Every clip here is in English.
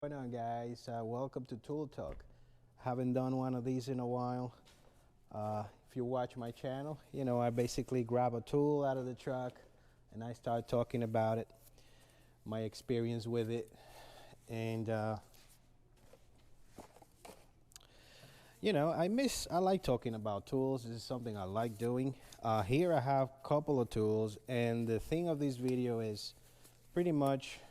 What's going on, guys? Welcome to Tool Talk. Haven't done one of these in a while. If you watch my channel, you know I basically grab a tool out of the truck and I start talking about it, my experience with it, and I like talking about tools. This is something I like doing. Here I have a couple of tools, and the thing of this video is pretty much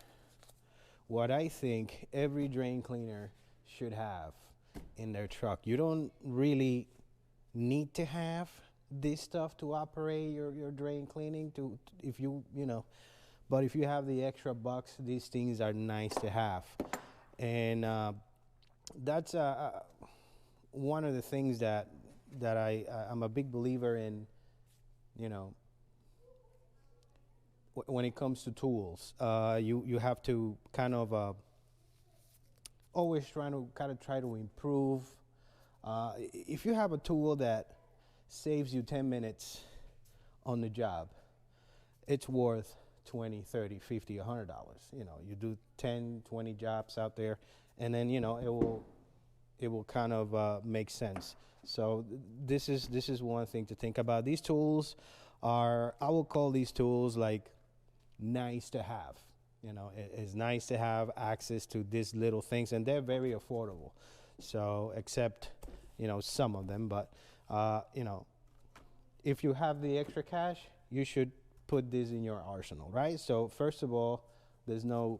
what I think every drain cleaner should have in their truck. You don't really need to have this stuff to operate your drain cleaning if you know, but if you have the extra bucks, these things are nice to have. And that's one of the things that I'm a big believer in, you know, when it comes to tools. You have to kind of always try to improve. If you have a tool that saves you 10 minutes on the job, it's worth 20, 30, 50, $100. You know, you do 10, 20 jobs out there, and then, you know, it will kind of make sense. So this is one thing to think about. These tools are, I will call these tools like nice to have. You know, it's nice to have access to these little things, and they're very affordable. So except, you know, some of them, but you know, if you have the extra cash, you should put this in your arsenal, right? So first of all, there's no,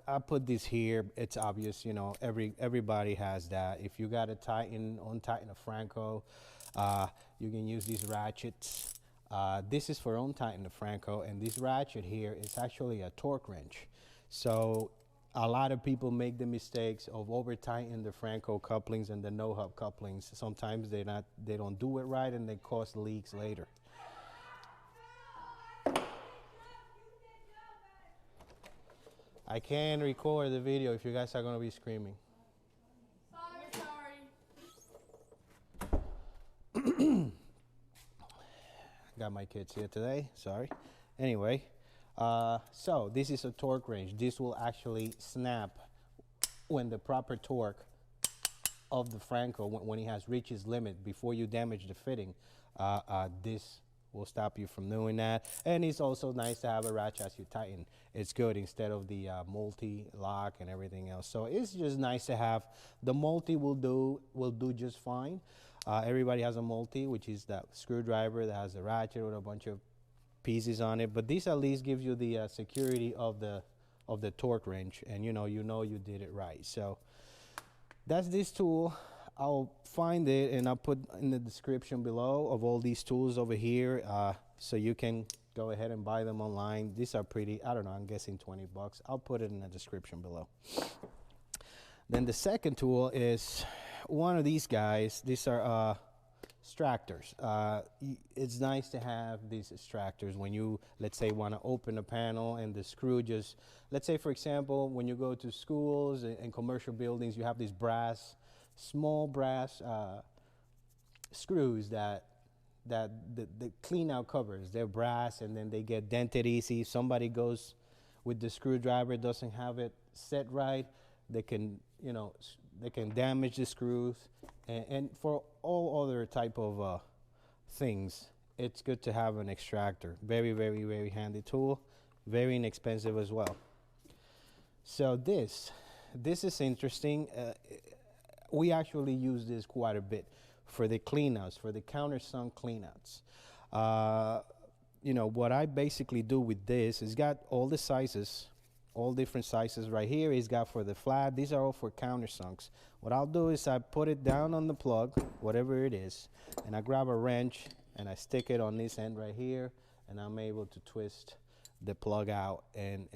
I put this here. It's obvious, you know, everybody has that. If you got to untighten a Franco, you can use these ratchets. This is for untightening the Franco, and this ratchet here is actually a torque wrench. So a lot of people make the mistakes of over tightening the Franco couplings and the no hub couplings. Sometimes they don't do it right, and they cause leaks later. I can't record the video if you guys are going to be screaming. Sorry. Got my kids here today, sorry. Anyway, so this is a torque wrench. This will actually snap when the proper torque of the Franco, when it has reached its limit before you damage the fitting. This will stop you from doing that. And it's also nice to have a ratchet as you tighten. It's good instead of the multi-lock and everything else. So it's just nice to have. The multi will do just fine. Everybody has a multi, which is that screwdriver that has a ratchet with a bunch of pieces on it. But this at least gives you the security of the torque wrench, and you know you did it right. So that's this tool. I'll find it and I'll put in the description below of all these tools over here, so you can go ahead and buy them online. These are pretty, I don't know, I'm guessing 20 bucks. I'll put it in the description below. Then the second tool is one of these guys. These are extractors. It's nice to have these extractors when you, let's say, want to open a panel and the screw just, let's say, for example, when you go to schools and commercial buildings, you have these small brass screws that the clean out covers. They're brass, and then they get dented easy. If somebody goes with the screwdriver, doesn't have it set right, they can, you know, they can damage the screws. And for all other type of things, it's good to have an extractor. Very, very, very handy tool. Very inexpensive as well. So this is interesting. We actually use this quite a bit for the cleanouts, for the countersunk cleanouts. You know, what I basically do with this is got all the sizes, all different sizes right here. It's got for the flat. These are all for countersunks. What I'll do is I put it down on the plug, whatever it is, and I grab a wrench and I stick it on this end right here, and I'm able to twist the plug out and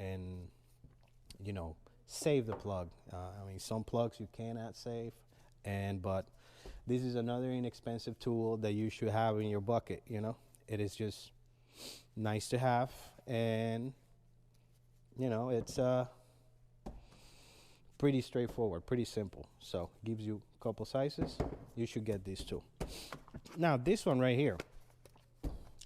you know, save the plug. I mean, some plugs you cannot save, but this is another inexpensive tool that you should have in your bucket. You know, it is just nice to have, and you know, it's pretty straightforward, pretty simple. So gives you a couple sizes. You should get these too. Now this one right here,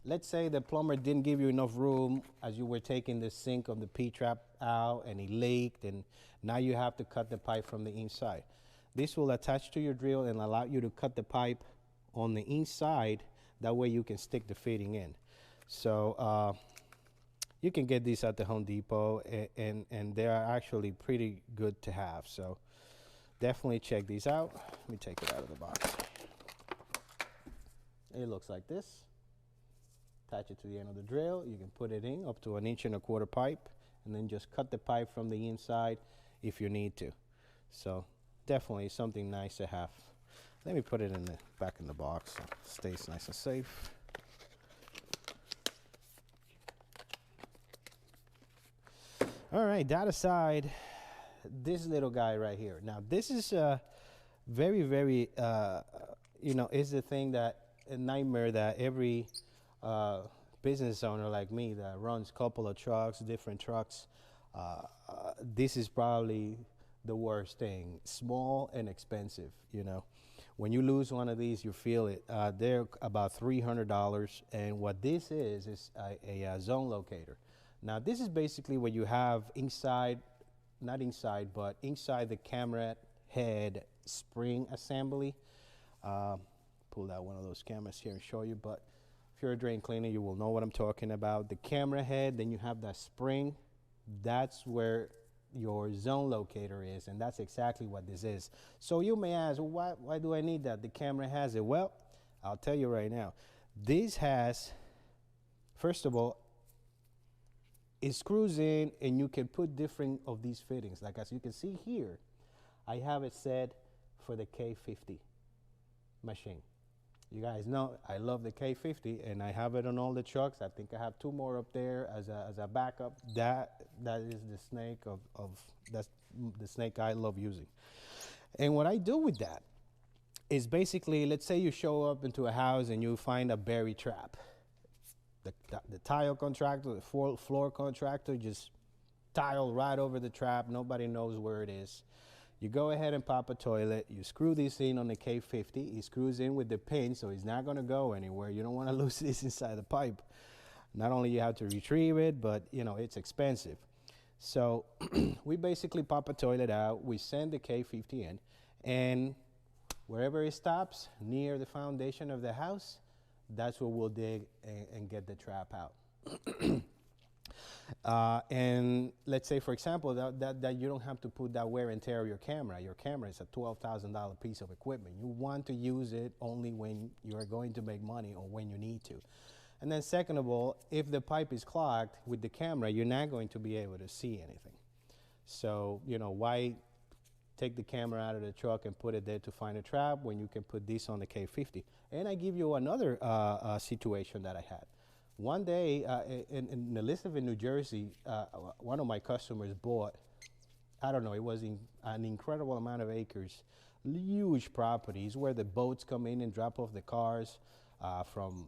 let's say the plumber didn't give you enough room as you were taking the sink of the P-trap out and it leaked, and now you have to cut the pipe from the inside. This will attach to your drill and allow you to cut the pipe on the inside. That way you can stick the fitting in. So you can get these at the Home Depot, and they are actually pretty good to have. So definitely check these out. Let me take it out of the box. It looks like this. Attach it to the end of the drill. You can put it in up to 1.25 inch pipe, and then just cut the pipe from the inside if you need to. So definitely something nice to have. Let me put it in the back in the box so it stays nice and safe. All right, that aside, this little guy right here. Now this is very, very, is the thing that a nightmare that every business owner like me that runs a couple of trucks, different trucks, this is probably the worst thing. Small and expensive, When you lose one of these, you feel it. They're about $300, and what this is a zone locator. Now this is basically what you have inside, not inside, but inside the camera head spring assembly. Pull out one of those cameras here and show you, but if you're a drain cleaner, you will know what I'm talking about. The camera head, then you have that spring. That's where your zone locator is, and that's exactly what this is. So you may ask, well, why do I need that? The camera has it. Well, I'll tell you right now. This has, first of all, it screws in, and you can put different of these fittings. Like as you can see here, I have it set for the K50 machine. You guys know I love the K50, and I have it on all the trucks. I think I have 2 more up there as a backup. That is the snake that's the snake I love using. And what I do with that is basically, let's say you show up into a house and you find a buried trap. The tile contractor, the floor contractor just tile right over the trap. Nobody knows where it is. You go ahead and pop a toilet. You screw this in on the K50. It screws in with the pin, so it's not going to go anywhere. You don't want to lose this inside the pipe. Not only you have to retrieve it, but it's expensive. So we basically pop a toilet out. We send the K50 in, and wherever it stops near the foundation of the house, that's where we'll dig and get the trap out. And let's say, for example, that you don't have to put that wear and tear of your camera. Your camera is a $12,000 piece of equipment. You want to use it only when you're going to make money or when you need to. And then second of all, if the pipe is clogged with the camera, you're not going to be able to see anything. So, why take the camera out of the truck and put it there to find a trap when you can put this on the K50? And I give you another situation that I had. One day in Elizabeth, New Jersey, one of my customers bought, I don't know, it was an incredible amount of acres, huge properties where the boats come in and drop off the cars from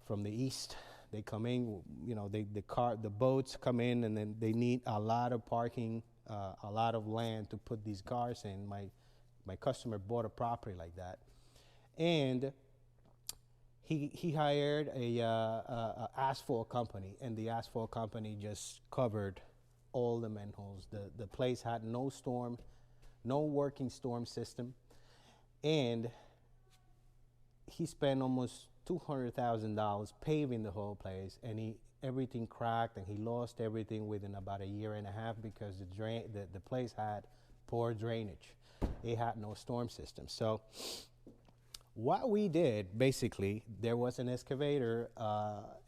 the east. They come in, the boats come in, and then they need a lot of parking, a lot of land to put these cars in. My customer bought a property like that, and he hired a asphalt company, and the asphalt company just covered all the manholes. The place had no working storm system, and he spent almost $200,000 paving the whole place, and everything cracked, and he lost everything within about a year and a half because the place had poor drainage. It had no storm system. So what we did, basically, there was an excavator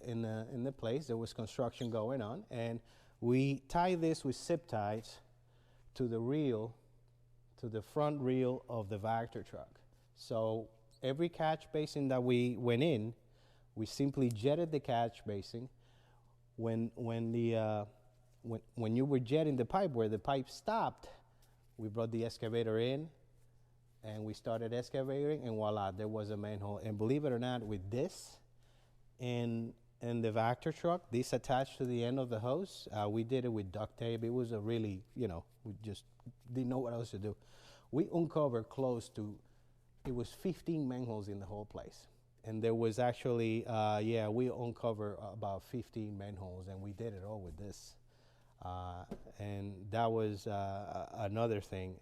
in the place. There was construction going on, and we tied this with zip ties to the front reel of the Vector truck. So every catch basin that we went in, we simply jetted the catch basin. When you were jetting the pipe, where the pipe stopped, we brought the excavator in, and we started excavating, and voila, there was a manhole. And believe it or not, with this and the Vector truck, this attached to the end of the hose, we did it with duct tape. It was a really, we just didn't know what else to do. We uncovered close to, it was 15 manholes in the whole place. And there was actually, yeah, we uncovered about 15 manholes, and we did it all with this. And that was another thing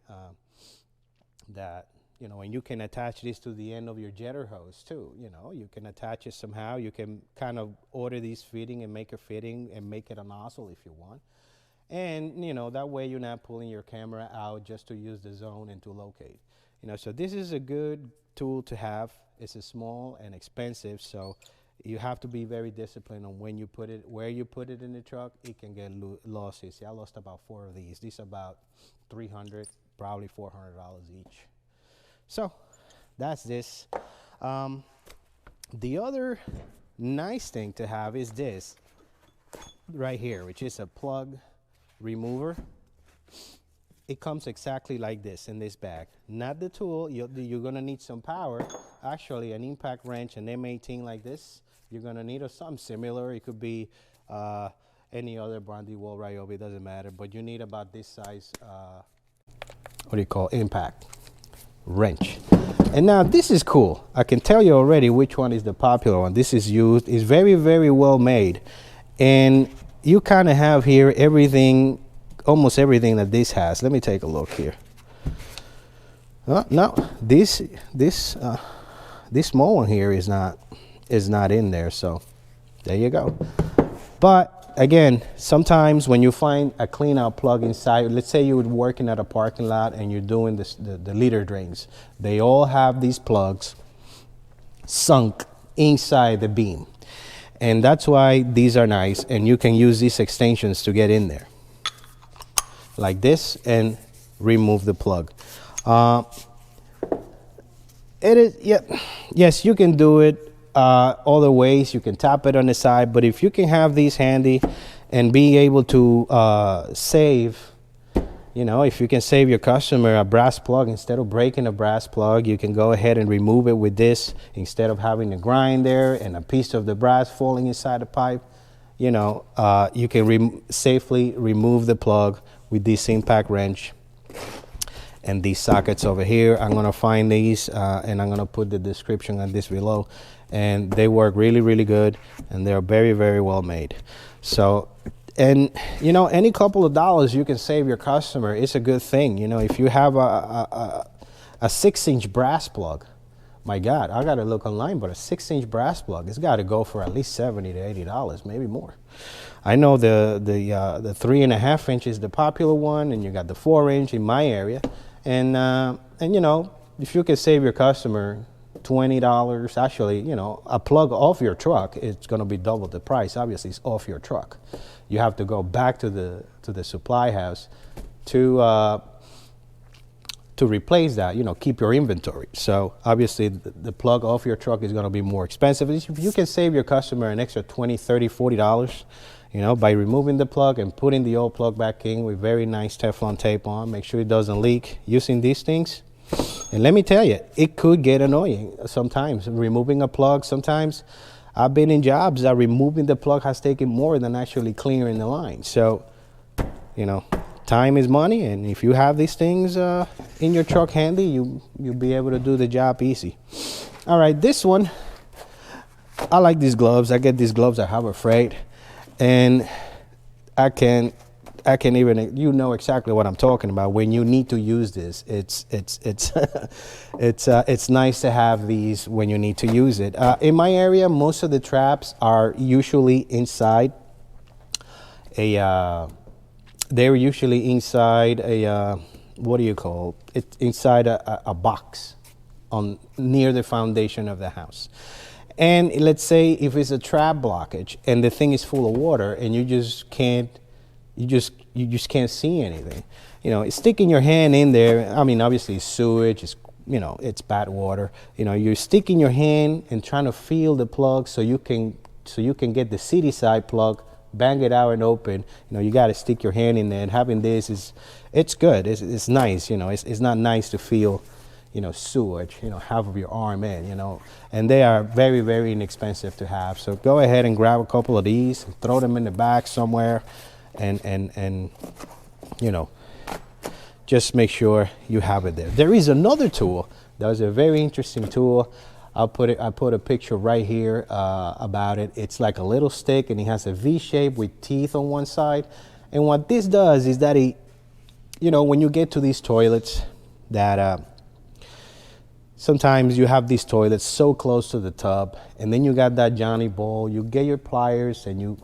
that, you know, and you can attach this to the end of your jetter hose too. You know, you can attach it somehow. You can kind of order these fitting and make a fitting and make it a nozzle if you want. And, you know, that way you're not pulling your camera out just to use the zone and to locate. You know, so this is a good tool to have. It's a small and expensive, so you have to be very disciplined on when you put it, where you put it in the truck. It can get lost. See, I lost about 4 of these. These are about $300, probably $400 each. So that's this. The other nice thing to have is this right here, which is a plug remover. It comes exactly like this in this bag. Not the tool. You're gonna need some power. Actually, an impact wrench, an M18 like this. You're gonna need something similar. It could be any other Brandy Wall Ryobi, it doesn't matter. But you need about this size, what do you call, impact wrench. And now this is cool. I can tell you already which one is the popular one. This is used. It's very, very well made. And you kind of have here everything, almost everything that this has. Let me take a look here. No, this small one here is not in there. So there you go. But again, sometimes when you find a clean out plug inside, let's say you're working at a parking lot and you're doing the liter drains, they all have these plugs sunk inside the beam. And that's why these are nice, and you can use these extensions to get in there like this and remove the plug. It is, yeah, yes, you can do it other ways. You can tap it on the side, but if you can have these handy and be able to save, you know, if you can save your customer a brass plug, instead of breaking a brass plug, you can go ahead and remove it with this instead of having to grind there and a piece of the brass falling inside the pipe. You know, you can safely remove the plug with this impact wrench and these sockets over here. I'm gonna find these and I'm gonna put the description on this below. And they work really, really good, and they're very, very well made. So, and you know, any couple of dollars you can save your customer, it's a good thing. You know, if you have a 6-inch brass plug, my God, I gotta look online, but a 6-inch brass plug, it's gotta go for at least $70 to $80, maybe more. I know the 3.5 inch is the popular one, and you got the 4-inch in my area, and you know, if you can save your customer $20, actually, you know, a plug off your truck, it's going to be double the price. Obviously, it's off your truck. You have to go back to the supply house to replace that, you know, keep your inventory. So obviously the plug off your truck is going to be more expensive. If you can save your customer an extra $20, $30, $40, you know, by removing the plug and putting the old plug back in with very nice Teflon tape on, make sure it doesn't leak using these things. And let me tell you, it could get annoying sometimes. Removing a plug, sometimes I've been in jobs that removing the plug has taken more than actually clearing the line. So, you know, time is money, and if you have these things in your truck handy, you'll be able to do the job easy. All right, this one, I like these gloves. I get these gloves at Harbor Freight, and I can even, you know exactly what I'm talking about. When you need to use this, it's it's nice to have these when you need to use it. In my area, most of the traps are usually inside they're usually inside a what do you call it? Inside a box on near the foundation of the house. And let's say if it's a trap blockage and the thing is full of water and you just can't see anything. You know, sticking your hand in there, I mean, obviously it's sewage, it's, you know, it's bad water. You know, you're sticking your hand and trying to feel the plug so you can get the city side plug, bang it out and open. You know, you got to stick your hand in there, and having this it's good. It's nice, you know. It's not nice to feel, you know, sewage, you know, half of your arm in, you know, and they are very, very inexpensive to have. So go ahead and grab a couple of these, and throw them in the back somewhere. And you know, just make sure you have it there. There is another tool that is a very interesting tool. I put a picture right here about it. It's like a little stick, and it has a V shape with teeth on one side. And what this does is that it, you know, when you get to these toilets that sometimes you have these toilets so close to the tub, and then you got that Johnny bolt, you get your pliers and you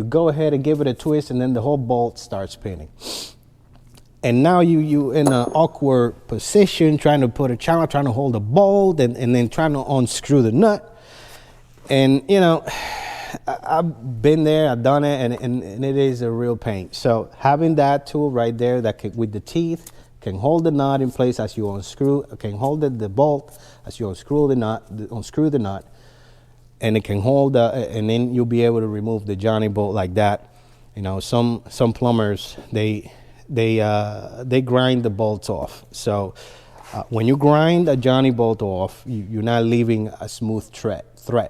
go ahead and give it a twist, and then the whole bolt starts spinning. And now you in an awkward position, trying to put a channel, trying to hold the bolt, and then trying to unscrew the nut. And you know, I've been there, I've done it, and it is a real pain. So having that tool right there that can, with the teeth, can hold the nut in place as you unscrew, can hold the bolt as you unscrew the nut, and it can hold, and then you'll be able to remove the Johnny bolt like that. You know, some plumbers, they grind the bolts off. So when you grind a Johnny bolt off, you're not leaving a smooth thread.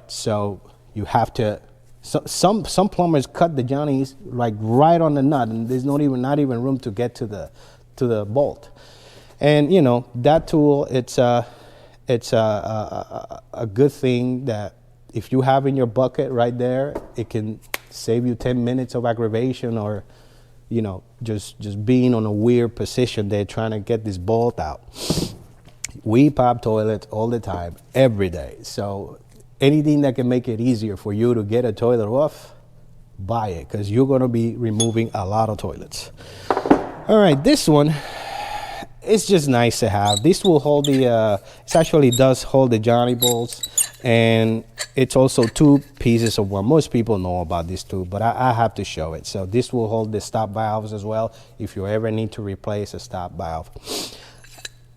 So you have to. Some plumbers cut the Johnnies like right on the nut, and there's not even room to get to the bolt. And you know, that tool, it's a good thing that if you have in your bucket right there, it can save you 10 minutes of aggravation, or you know, just being on a weird position there trying to get this bolt out. We pop toilets all the time, every day. So anything that can make it easier for you to get a toilet off, buy it, because you're going to be removing a lot of toilets. All right, this one, it's just nice to have. This will hold the, it actually does hold the Johnny bolts, and it's also 2 pieces of one. Most people know about this too, but I have to show it. So this will hold the stop valves as well, if you ever need to replace a stop valve.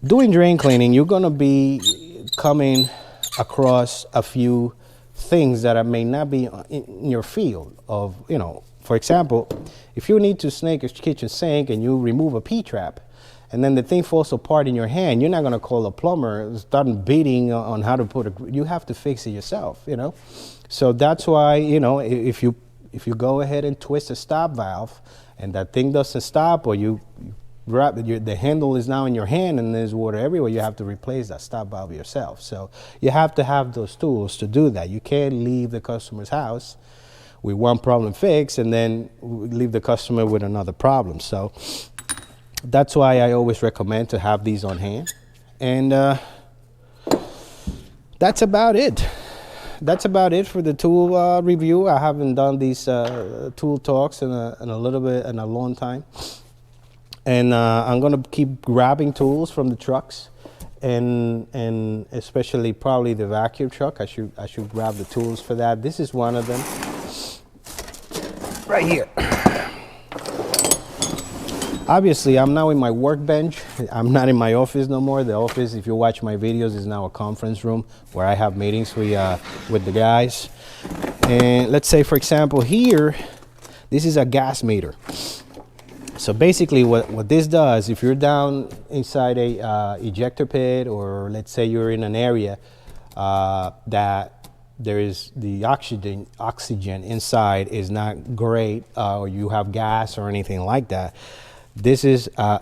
Doing drain cleaning, you're gonna be coming across a few things that may not be in your field of, you know, for example, if you need to snake a kitchen sink and you remove a P-trap, and then the thing falls apart in your hand, you're not gonna call a plumber, start beating on how to put it. You have to fix it yourself, you know? So that's why, you know, if you go ahead and twist a stop valve and that thing doesn't stop, or you grab it, the handle is now in your hand and there's water everywhere, you have to replace that stop valve yourself. So you have to have those tools to do that. You can't leave the customer's house with one problem fixed and then leave the customer with another problem. So that's why I always recommend to have these on hand. And that's about it. That's about it for the tool review. I haven't done these tool talks in a long time. And I'm gonna keep grabbing tools from the trucks, and especially probably the vacuum truck. I should grab the tools for that. This is one of them right here. Obviously, I'm now in my workbench. I'm not in my office no more. The office, if you watch my videos, is now a conference room where I have meetings with the guys. And let's say, for example, here, this is a gas meter. So basically what this does, if you're down inside a ejector pit, or let's say you're in an area that there is the oxygen inside is not great, or you have gas or anything like that, this is a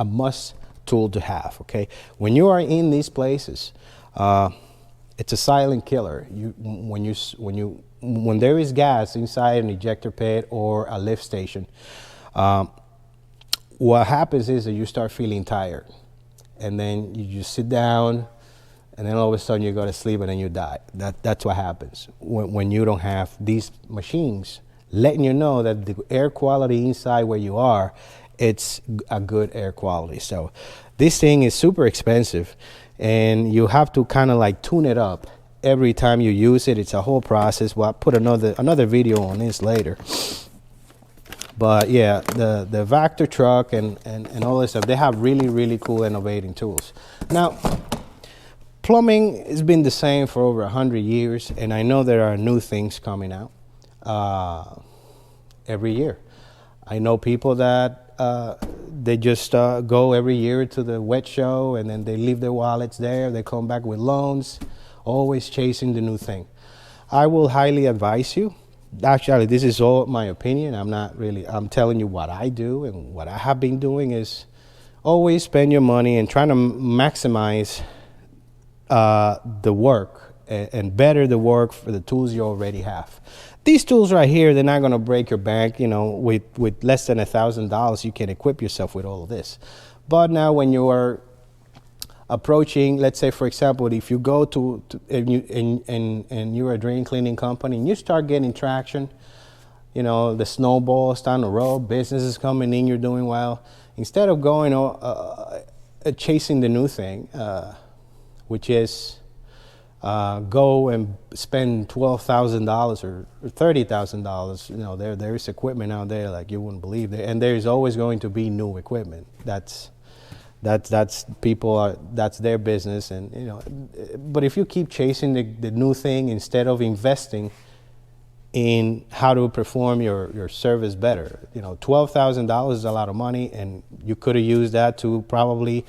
must tool to have, okay? When you are in these places, it's a silent killer. When there is gas inside an ejector pit or a lift station, what happens is that you start feeling tired, and then you just sit down, and then all of a sudden you go to sleep and then you die. That's what happens when you don't have these machines letting you know that the air quality inside where you are, it's a good air quality. So this thing is super expensive, and you have to kind of like tune it up every time you use it. It's a whole process. Well, I'll put another video on this later. But yeah, the Vector truck and all this stuff, they have really, really cool innovating tools. Now, plumbing has been the same for over 100 years, and I know there are new things coming out every year. I know people that they just go every year to the wet show, and then they leave their wallets there. They come back with loans, always chasing the new thing. I will highly advise you. Actually, this is all my opinion. I'm telling you what I do, and what I have been doing is always spend your money and trying to maximize the work and better the work for the tools you already have. These tools right here, they're not going to break your bank. You know, with less than $1,000, you can equip yourself with all of this. But now when you are approaching, let's say, for example, if you go to and you're a drain cleaning company and you start getting traction, you know, the snowball's down the road, business is coming in, you're doing well. Instead of going chasing the new thing, which is go and spend $12,000 or $30,000. You know, there's equipment out there like you wouldn't believe, and there's always going to be new equipment. That's people that's their business, and you know. But if you keep chasing the new thing instead of investing in how to perform your service better, you know, $12,000 is a lot of money, and you could have used that to probably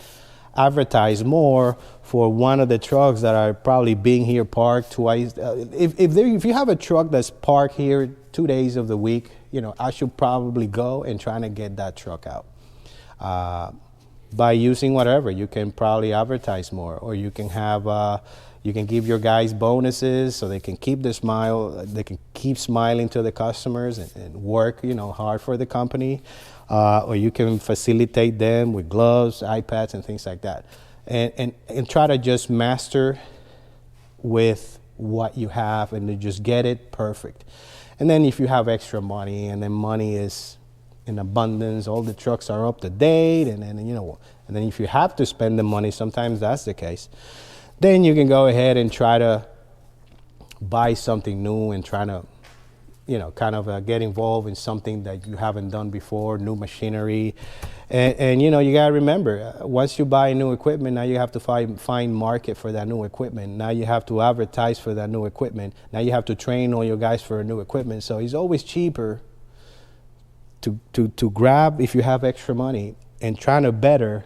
advertise more for one of the trucks that are probably being here parked twice. If you have a truck that's parked here 2 days of the week, you know, I should probably go and try to get that truck out. By using whatever, you can probably advertise more, or you can have you can give your guys bonuses so they can keep the smile, they can keep smiling to the customers and work, you know, hard for the company. Or you can facilitate them with gloves, iPads, and things like that. And try to just master with what you have and to just get it perfect. And then if you have extra money, and then money is in abundance, all the trucks are up to date, and then, you know, and then if you have to spend the money, sometimes that's the case, then you can go ahead and try to buy something new and try to, you know, kind of get involved in something that you haven't done before, new machinery. And you know, you got to remember, once you buy new equipment, now you have to find market for that new equipment. Now you have to advertise for that new equipment. Now you have to train all your guys for new equipment. So it's always cheaper to grab, if you have extra money, and trying to better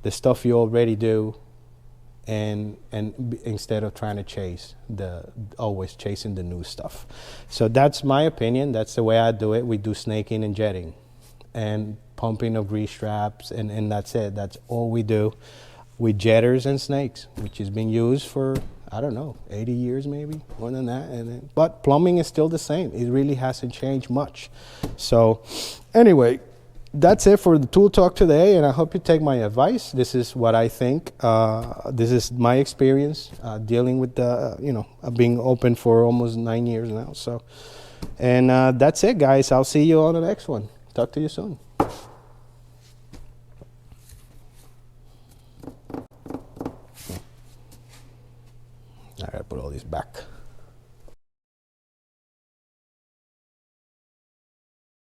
the stuff you already do, and instead of trying to always chasing the new stuff. So that's my opinion. That's the way I do it. We do snaking and jetting and pumping of grease traps, and that's it. That's all we do with jetters and snakes, which has been used for, I don't know, 80 years maybe, more than that. But plumbing is still the same. It really hasn't changed much. So anyway, that's it for the tool talk today, and I hope you take my advice. This is what I think. This is my experience dealing with you know, being open for almost 9 years now. So, and that's it, guys. I'll see you on the next one. Talk to you soon.